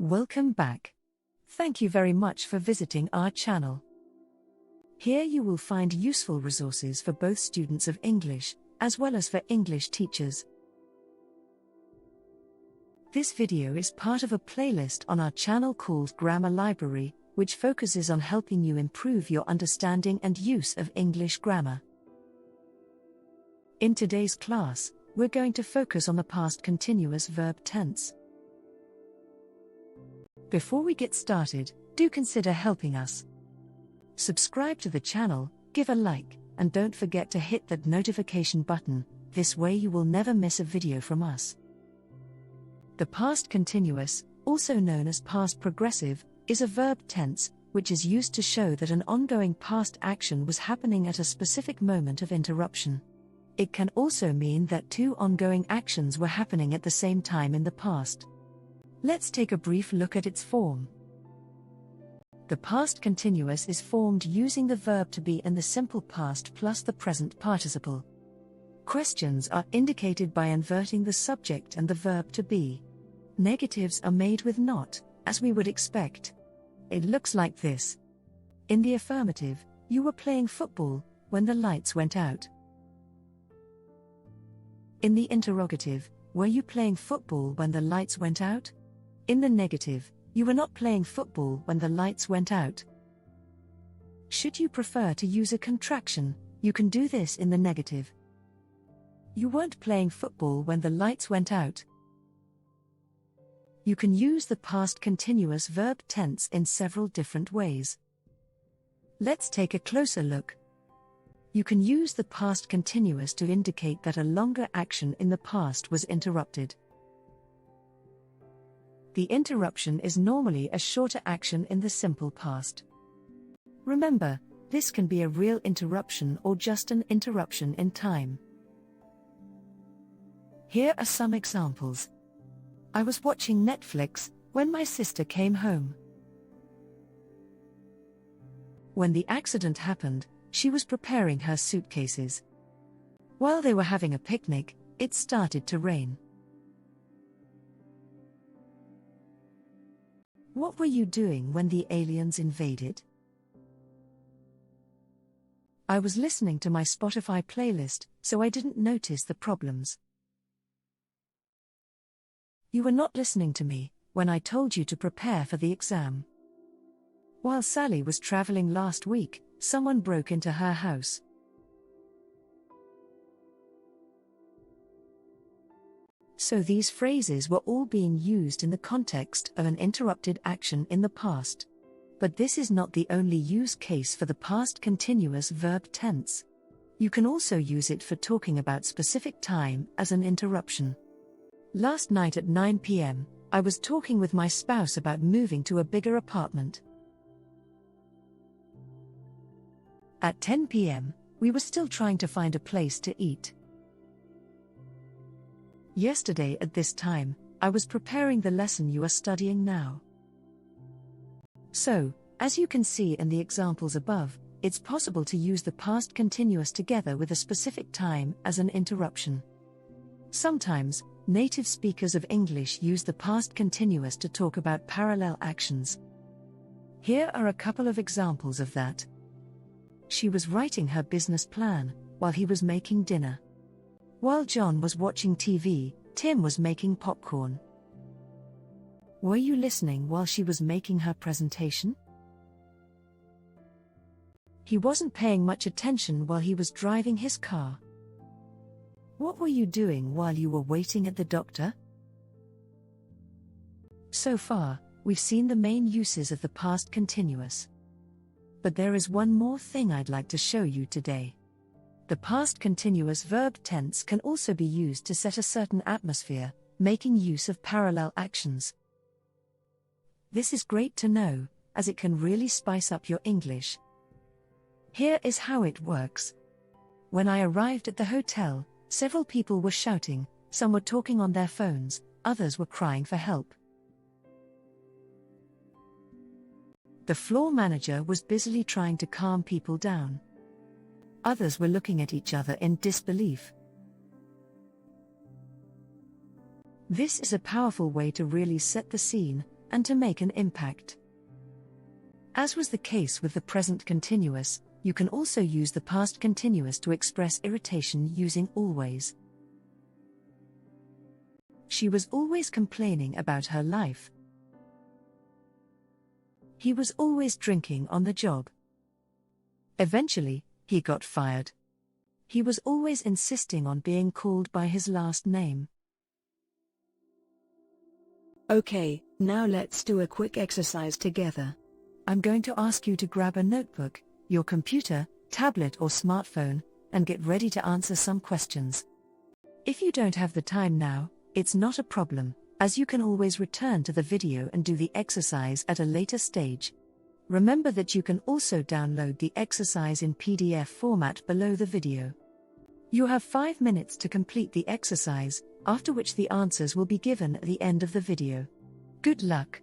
Welcome back. Thank you very much for visiting our channel. Here you will find useful resources for both students of English, as well as for English teachers. This video is part of a playlist on our channel called Grammar Library, which focuses on helping you improve your understanding and use of English grammar. In today's class, we're going to focus on the past continuous verb tense. Before we get started, do consider helping us. Subscribe to the channel, give a like, and don't forget to hit that notification button. This way you will never miss a video from us. The past continuous, also known as past progressive, is a verb tense, which is used to show that an ongoing past action was happening at a specific moment of interruption. It can also mean that two ongoing actions were happening at the same time in the past. Let's take a brief look at its form. The past continuous is formed using the verb to be in the simple past plus the present participle. Questions are indicated by inverting the subject and the verb to be. Negatives are made with not, as we would expect. It looks like this. In the affirmative, you were playing football when the lights went out. In the interrogative, were you playing football when the lights went out? In the negative, you were not playing football when the lights went out. Should you prefer to use a contraction, you can do this in the negative. You weren't playing football when the lights went out. You can use the past continuous verb tense in several different ways. Let's take a closer look. You can use the past continuous to indicate that a longer action in the past was interrupted. The interruption is normally a shorter action in the simple past. Remember, this can be a real interruption or just an interruption in time. Here are some examples. I was watching Netflix when my sister came home. When the accident happened, she was preparing her suitcases. While they were having a picnic, it started to rain. What were you doing when the aliens invaded? I was listening to my Spotify playlist, so I didn't notice the problems. You were not listening to me when I told you to prepare for the exam. While Sally was traveling last week, someone broke into her house. So these phrases were all being used in the context of an interrupted action in the past. But this is not the only use case for the past continuous verb tense. You can also use it for talking about specific time as an interruption. Last night at 9 p.m., I was talking with my spouse about moving to a bigger apartment. At 10 p.m., we were still trying to find a place to eat. Yesterday at this time, I was preparing the lesson you are studying now. So, as you can see in the examples above, it's possible to use the past continuous together with a specific time as an interruption. Sometimes, native speakers of English use the past continuous to talk about parallel actions. Here are a couple of examples of that. She was writing her business plan while he was making dinner. While John was watching TV, Tim was making popcorn. Were you listening while she was making her presentation? He wasn't paying much attention while he was driving his car. What were you doing while you were waiting at the doctor? So far, we've seen the main uses of the past continuous. But there is one more thing I'd like to show you today. The past continuous verb tense can also be used to set a certain atmosphere, making use of parallel actions. This is great to know, as it can really spice up your English. Here is how it works. When I arrived at the hotel, several people were shouting, some were talking on their phones, others were crying for help. The floor manager was busily trying to calm people down. Others were looking at each other in disbelief. This is a powerful way to really set the scene, and to make an impact. As was the case with the present continuous, you can also use the past continuous to express irritation using always. She was always complaining about her life. He was always drinking on the job. Eventually, he got fired. He was always insisting on being called by his last name. Okay, now let's do a quick exercise together. I'm going to ask you to grab a notebook, your computer, tablet or smartphone, and get ready to answer some questions. If you don't have the time now, it's not a problem, as you can always return to the video and do the exercise at a later stage. Remember that you can also download the exercise in PDF format below the video. You have 5 minutes to complete the exercise, after which the answers will be given at the end of the video. Good luck!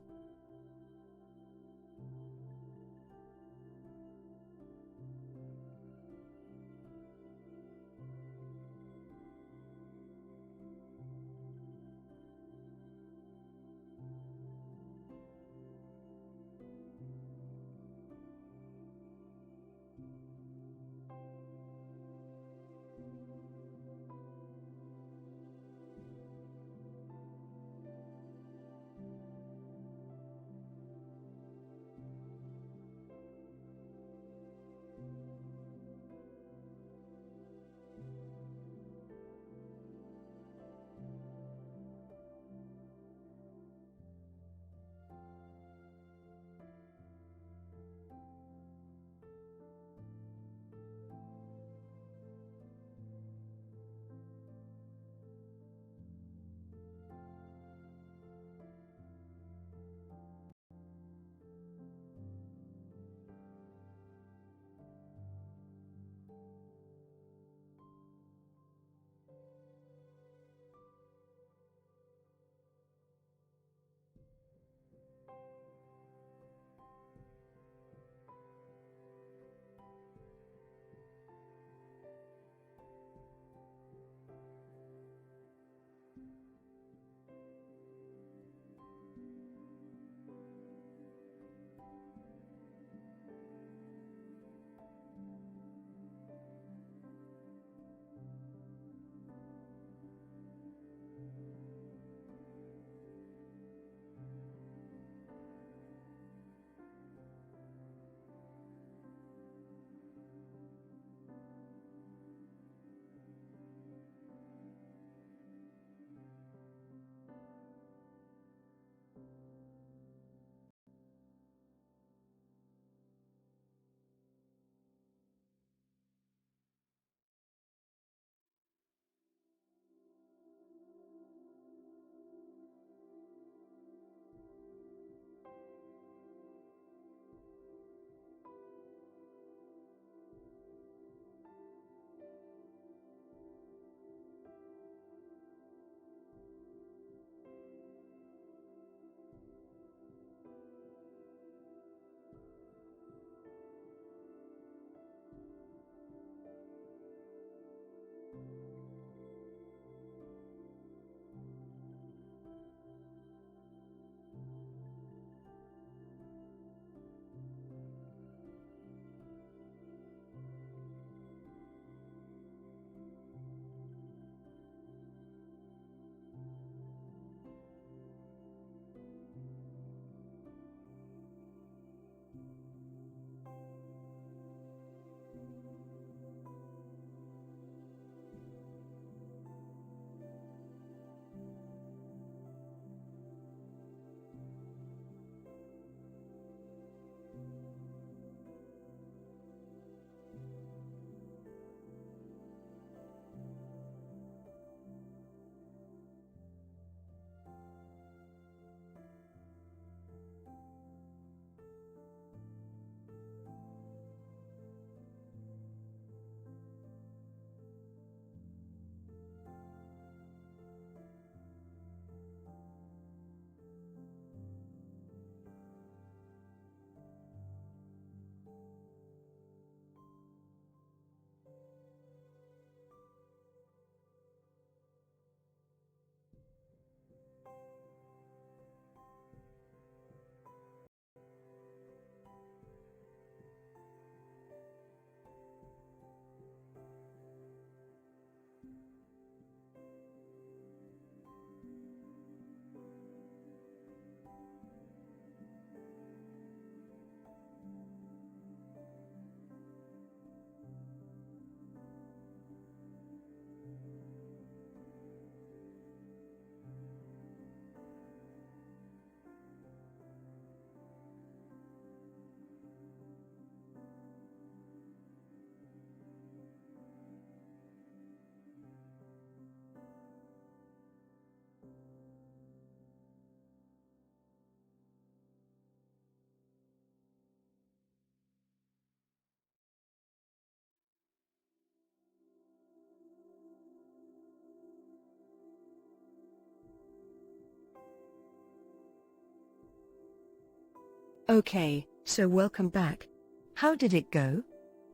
Okay, so welcome back. How did it go?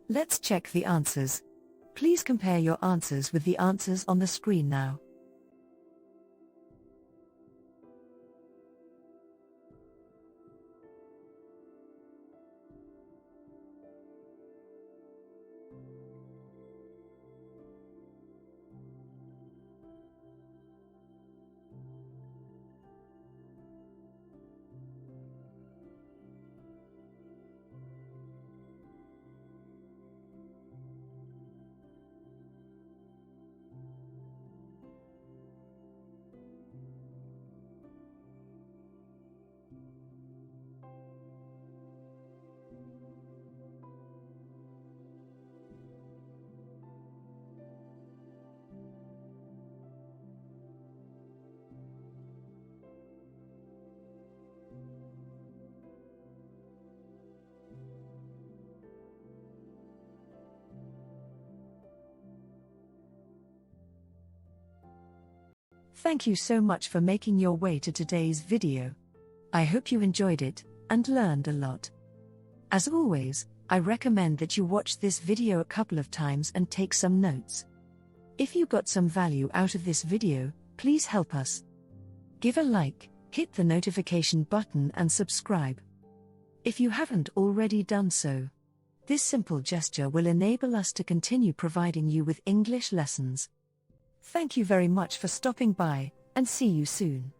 Let's check the answers. Please compare your answers with the answers on the screen now. Thank you so much for making your way to today's video. I hope you enjoyed it and learned a lot. As always, I recommend that you watch this video a couple of times and take some notes. If you got some value out of this video, please help us. Give a like, hit the notification button and subscribe. If you haven't already done so, this simple gesture will enable us to continue providing you with English lessons. Thank you very much for stopping by, and see you soon.